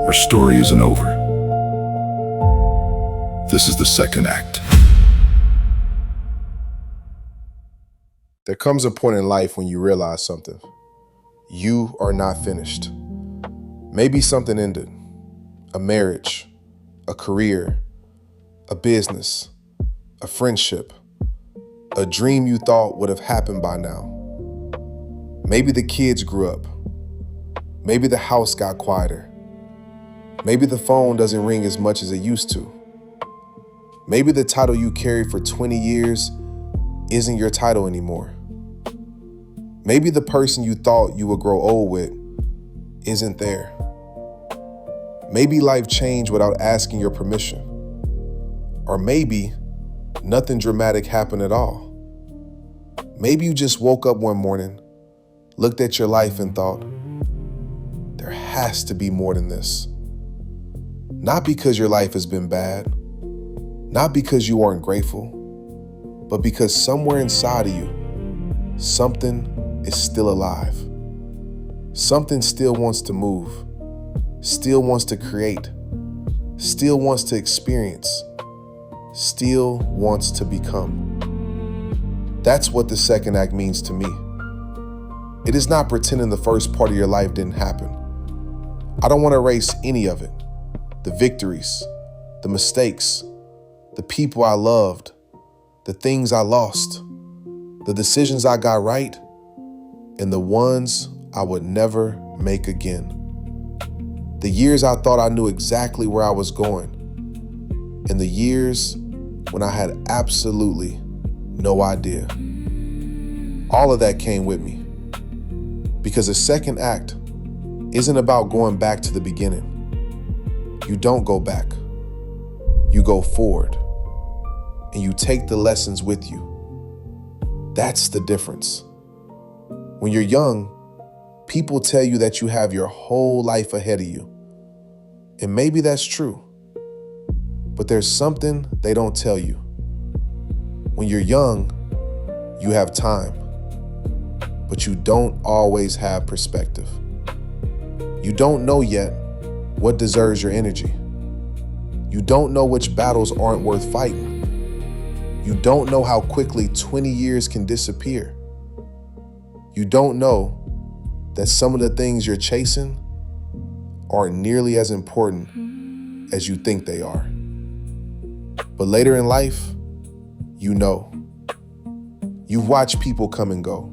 Our story isn't over. This is the second act. There comes a point in life when you realize something. You are not finished. Maybe something ended. A marriage, a career, a business, a friendship, a dream you thought would have happened by now. Maybe the kids grew up. Maybe the house got quieter. Maybe the phone doesn't ring as much as it used to. Maybe the title you carried for 20 years isn't your title anymore. Maybe the person you thought you would grow old with isn't there. Maybe life changed without asking your permission. Or maybe nothing dramatic happened at all. Maybe you just woke up one morning, looked at your life and thought, there has to be more than this. Not because your life has been bad, not because you aren't grateful, but because somewhere inside of you, something is still alive. Something still wants to move, still wants to create, still wants to experience, still wants to become. That's what the second act means to me. It is not pretending the first part of your life didn't happen. I don't want to erase any of it. The victories, the mistakes, the people I loved, the things I lost, the decisions I got right, and the ones I would never make again. The years I thought I knew exactly where I was going, and the years when I had absolutely no idea. All of that came with me, because the second act isn't about going back to the beginning. You don't go back. You go forward, and you take the lessons with you. That's the difference. When you're young, people tell you that you have your whole life ahead of you. And maybe that's true. But there's something they don't tell you. When you're young, you have time, but you don't always have perspective. You don't know yet what deserves your energy. You don't know which battles aren't worth fighting. You don't know how quickly 20 years can disappear. You don't know that some of the things you're chasing aren't nearly as important as you think they are. But later in life, you know. You've watched people come and go.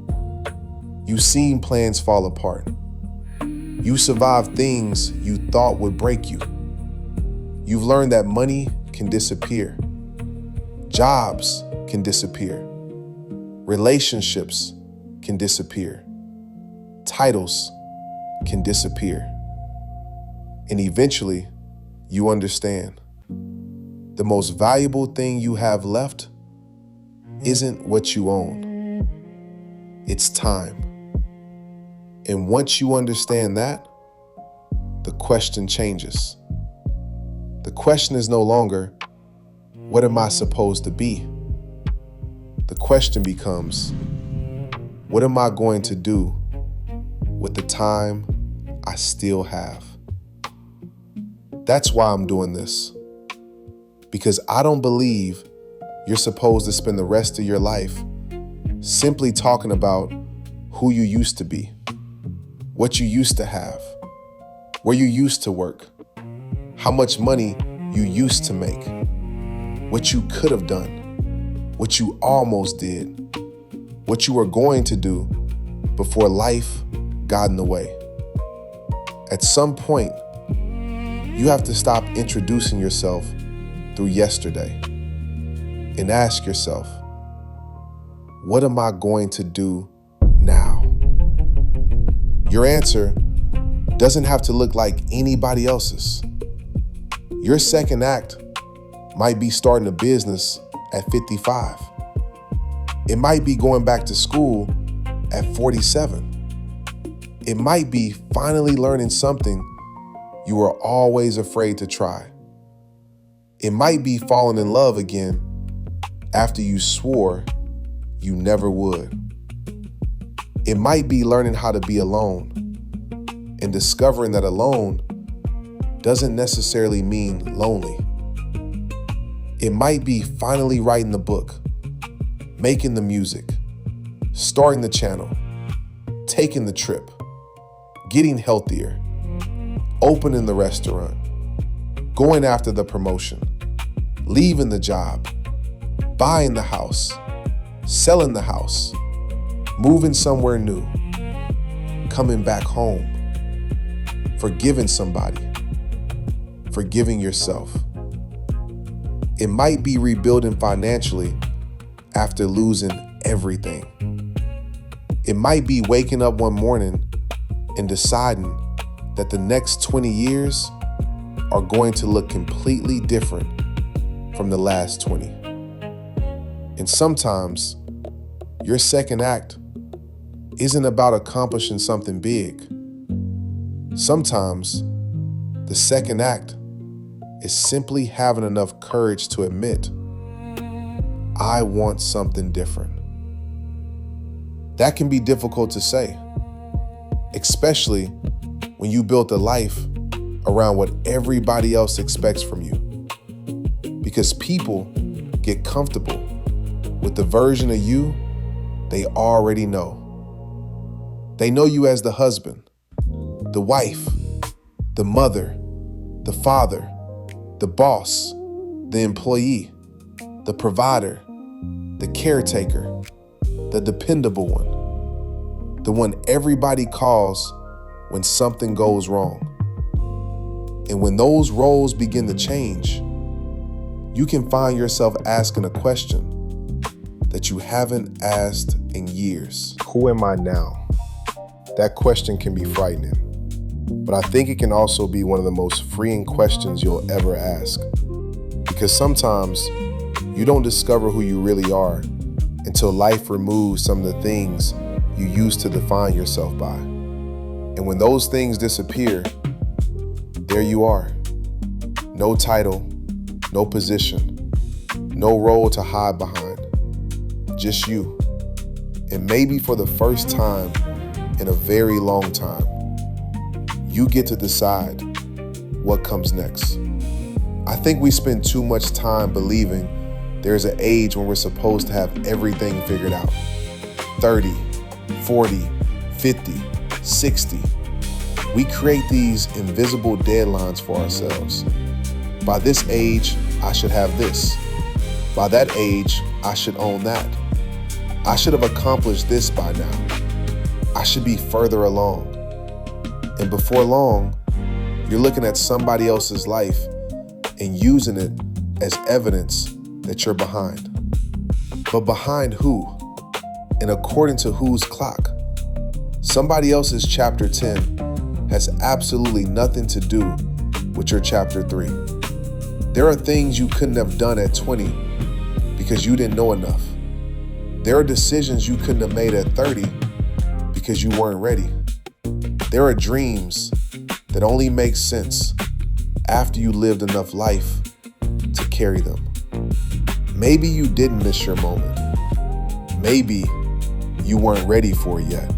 You've seen plans fall apart. You survived things you thought would break you. You've learned that money can disappear. Jobs can disappear. Relationships can disappear. Titles can disappear. And eventually, you understand. The most valuable thing you have left isn't what you own. It's time. And once you understand that, the question changes. The question is no longer, what am I supposed to be? The question becomes, what am I going to do with the time I still have? That's why I'm doing this. Because I don't believe you're supposed to spend the rest of your life simply talking about who you used to be, what you used to have, where you used to work, how much money you used to make, what you could have done, what you almost did, what you were going to do before life got in the way. At some point, you have to stop introducing yourself through yesterday and ask yourself, what am I going to do now? Your answer doesn't have to look like anybody else's. Your second act might be starting a business at 55. It might be going back to school at 47. It might be finally learning something you were always afraid to try. It might be falling in love again after you swore you never would. It might be learning how to be alone and discovering that alone doesn't necessarily mean lonely. It might be finally writing the book, making the music, starting the channel, taking the trip, getting healthier, opening the restaurant, going after the promotion, leaving the job, buying the house, selling the house, moving somewhere new, coming back home, forgiving somebody, forgiving yourself. It might be rebuilding financially after losing everything. It might be waking up one morning and deciding that the next 20 years are going to look completely different from the last 20. And sometimes your second act isn't about accomplishing something big. Sometimes the second act is simply having enough courage to admit, I want something different. That can be difficult to say, especially when you built a life around what everybody else expects from you. Because people get comfortable with the version of you they already know. They know you as the husband, the wife, the mother, the father, the boss, the employee, the provider, the caretaker, the dependable one, the one everybody calls when something goes wrong. And when those roles begin to change, you can find yourself asking a question that you haven't asked in years. Who am I now? That question can be frightening, but I think it can also be one of the most freeing questions you'll ever ask. Because sometimes you don't discover who you really are until life removes some of the things you used to define yourself by. And when those things disappear, there you are. No title, no position, no role to hide behind. Just you. And maybe for the first time in a very long time, you get to decide what comes next. I think we spend too much time believing there's an age when we're supposed to have everything figured out. 30, 40, 50, 60. We create these invisible deadlines for ourselves. By this age, I should have this. By that age, I should own that. I should have accomplished this by now. I should be further along. And before long, you're looking at somebody else's life and using it as evidence that you're behind. But behind who? And according to whose clock? Somebody else's chapter 10 has absolutely nothing to do with your chapter 3. There are things you couldn't have done at 20 because you didn't know enough. There are decisions you couldn't have made at 30 because you weren't ready. There are dreams that only make sense after you lived enough life to carry them. Maybe you didn't miss your moment. Maybe you weren't ready for it yet.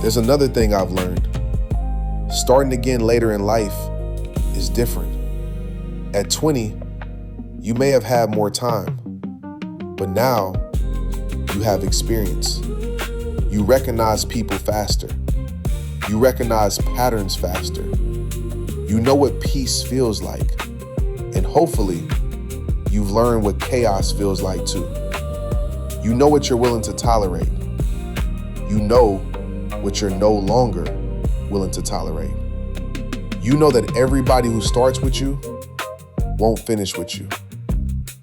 There's another thing I've learned. Starting again later in life is different. At 20, you may have had more time, but now you have experience. You recognize people faster. You recognize patterns faster. You know what peace feels like. And hopefully, you've learned what chaos feels like too. You know what you're willing to tolerate. You know what you're no longer willing to tolerate. You know that everybody who starts with you won't finish with you.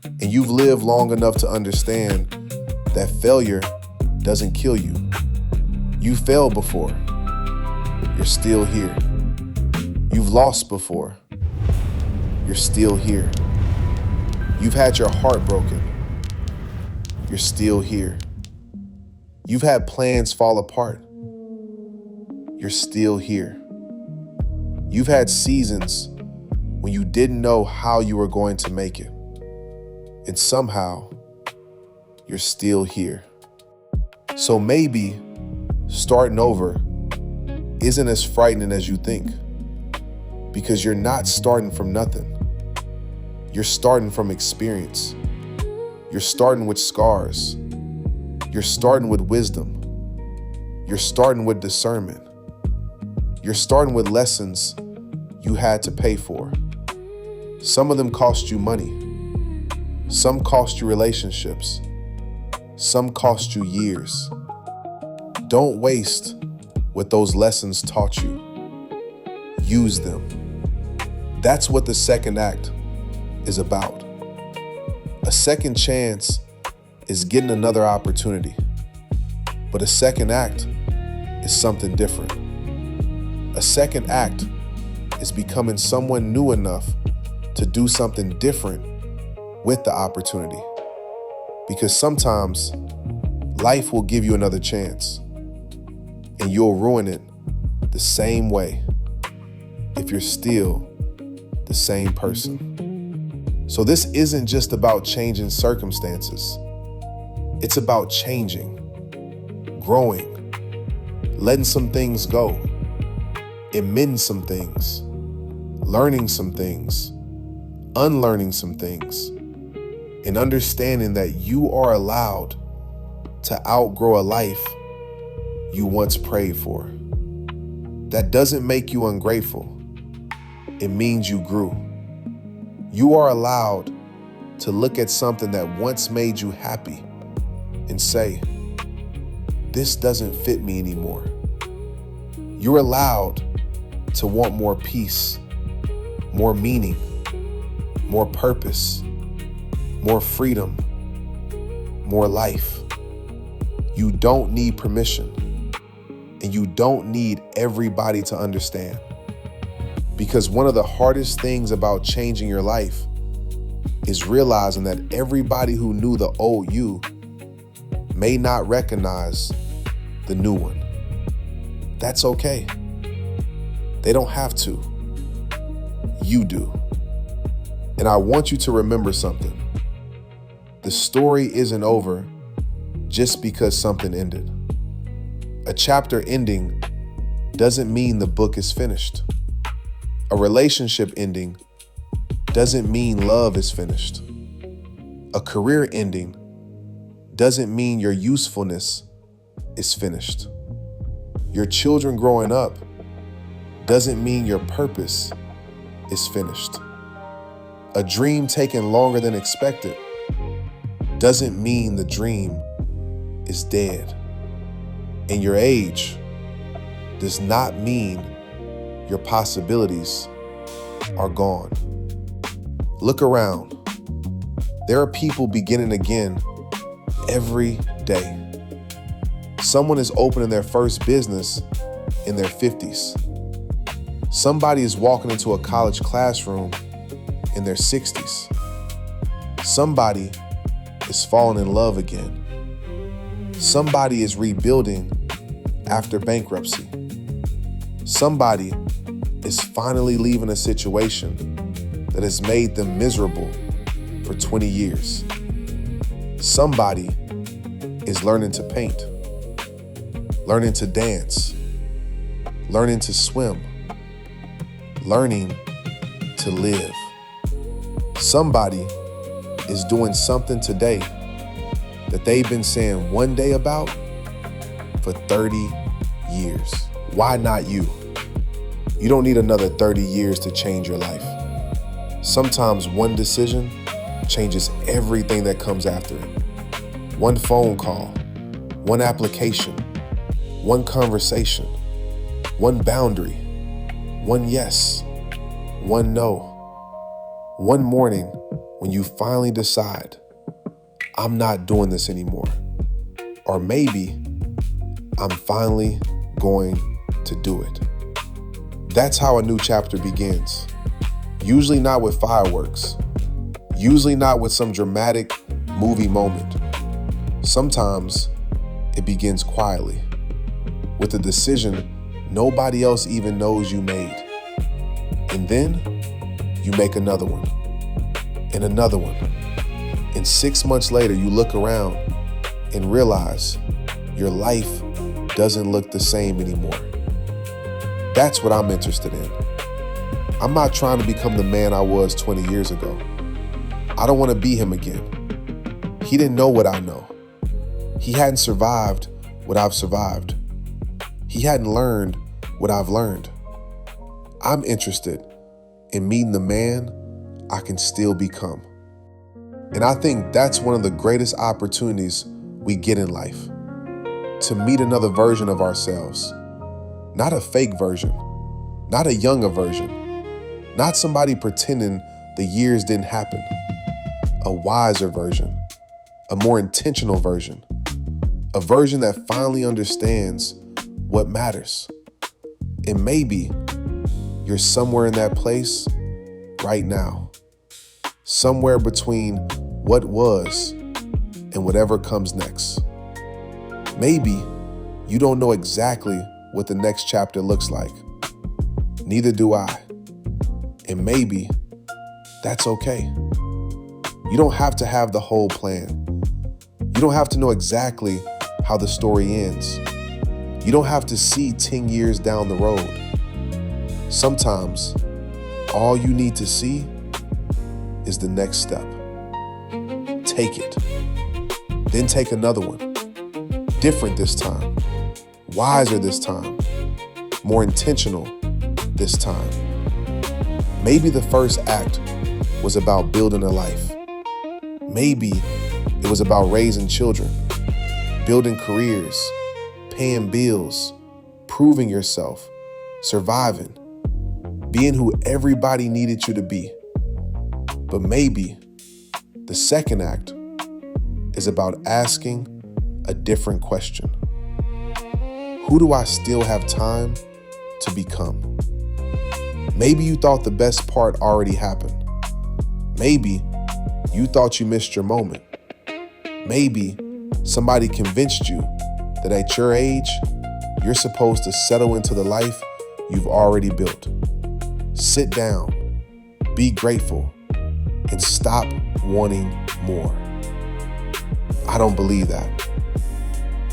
And you've lived long enough to understand that failure doesn't kill you. You failed before. You're still here. You've lost before. You're still here. You've had your heart broken. You're still here. You've had plans fall apart. You're still here. You've had seasons when you didn't know how you were going to make it. And somehow, you're still here. So maybe starting over isn't as frightening as you think. because you're not starting from nothing. You're starting from experience. You're starting with scars. You're starting with wisdom. You're starting with discernment. You're starting with lessons you had to pay for. Some of them cost you money. Some cost you relationships. Some cost you years. Don't waste what those lessons taught you. Use them. That's what the second act is about. A second chance is getting another opportunity. But a second act is something different. A second act is becoming someone new enough to do something different with the opportunity. Because sometimes life will give you another chance and you'll ruin it the same way if you're still the same person. So this isn't just about changing circumstances. It's about changing, growing, letting some things go, amend some things, learning some things, unlearning some things, and understanding that you are allowed to outgrow a life you once prayed for. That doesn't make you ungrateful. It means you grew. You are allowed to look at something that once made you happy and say, this doesn't fit me anymore. You're allowed to want more peace, more meaning, more purpose, more freedom, more life. You don't need permission, and you don't need everybody to understand. Because one of the hardest things about changing your life is realizing that everybody who knew the old you may not recognize the new one. That's okay. They don't have to. You do. And I want you to remember something. The story isn't over just because something ended. A chapter ending doesn't mean the book is finished. A relationship ending doesn't mean love is finished. A career ending doesn't mean your usefulness is finished. Your children growing up doesn't mean your purpose is finished. A dream taking longer than expected doesn't mean the dream is dead. And your age does not mean your possibilities are gone. Look around. There are people beginning again every day. Someone is opening their first business in their 50s. Somebody is walking into a college classroom in their 60s. Somebody is falling in love again. Somebody is rebuilding after bankruptcy. Somebody is finally leaving a situation that has made them miserable for 20 years. Somebody is learning to paint, learning to dance, learning to swim, learning to live. Somebody is doing something today that they've been saying one day about for 30 years. Why not you? You don't need another 30 years to change your life. Sometimes one decision changes everything that comes after it. One phone call, one application, one conversation, one boundary, one yes, one no. One morning when you finally decide, I'm not doing this anymore. Or maybe I'm finally going to do it. That's how a new chapter begins. Usually not with fireworks. Usually not with some dramatic movie moment. Sometimes it begins quietly with a decision nobody else even knows you made. And then you make another one and another one. And 6 months later, you look around and realize your life doesn't look the same anymore. That's what I'm interested in. I'm not trying to become the man I was 20 years ago. I don't want to be him again. He didn't know what I know. He hadn't survived what I've survived. He hadn't learned what I've learned. I'm interested in meeting the man I can still become. And I think that's one of the greatest opportunities we get in life, to meet another version of ourselves. Not a fake version, not a younger version, not somebody pretending the years didn't happen. A wiser version, a more intentional version, a version that finally understands what matters. And maybe you're somewhere in that place right now, somewhere between what was and whatever comes next. Maybe you don't know exactly what the next chapter looks like. Neither do I. And maybe that's okay. You don't have to have the whole plan. You don't have to know exactly how the story ends. You don't have to see 10 years down the road. Sometimes all you need to see is the next step. Take it. Then take another one. Different this time. Wiser this time. More intentional this time. Maybe the first act was about building a life. Maybe it was about raising children, building careers, paying bills, proving yourself, surviving, being who everybody needed you to be. But maybe the second act is about asking a different question. Who do I still have time to become? Maybe you thought the best part already happened. Maybe you thought you missed your moment. Maybe somebody convinced you that at your age, you're supposed to settle into the life you've already built. Sit down, be grateful, and stop wanting more. I don't believe that.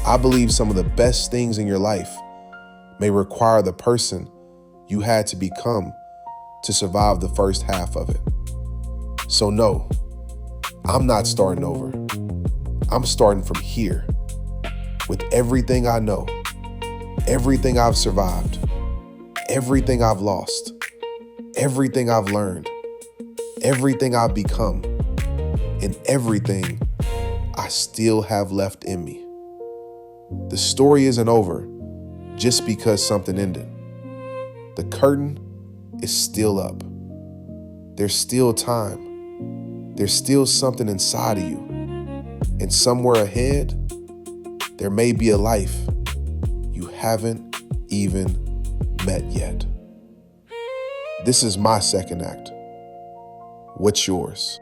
I believe some of the best things in your life may require the person you had to become to survive the first half of it. So no, I'm not starting over. I'm starting from here with everything I know, everything I've survived, everything I've lost, everything I've learned, everything I've become, and everything I still have left in me. The story isn't over just because something ended. The curtain is still up. There's still time. There's still something inside of you. And somewhere ahead, there may be a life you haven't even met yet. This is my second act. What's yours?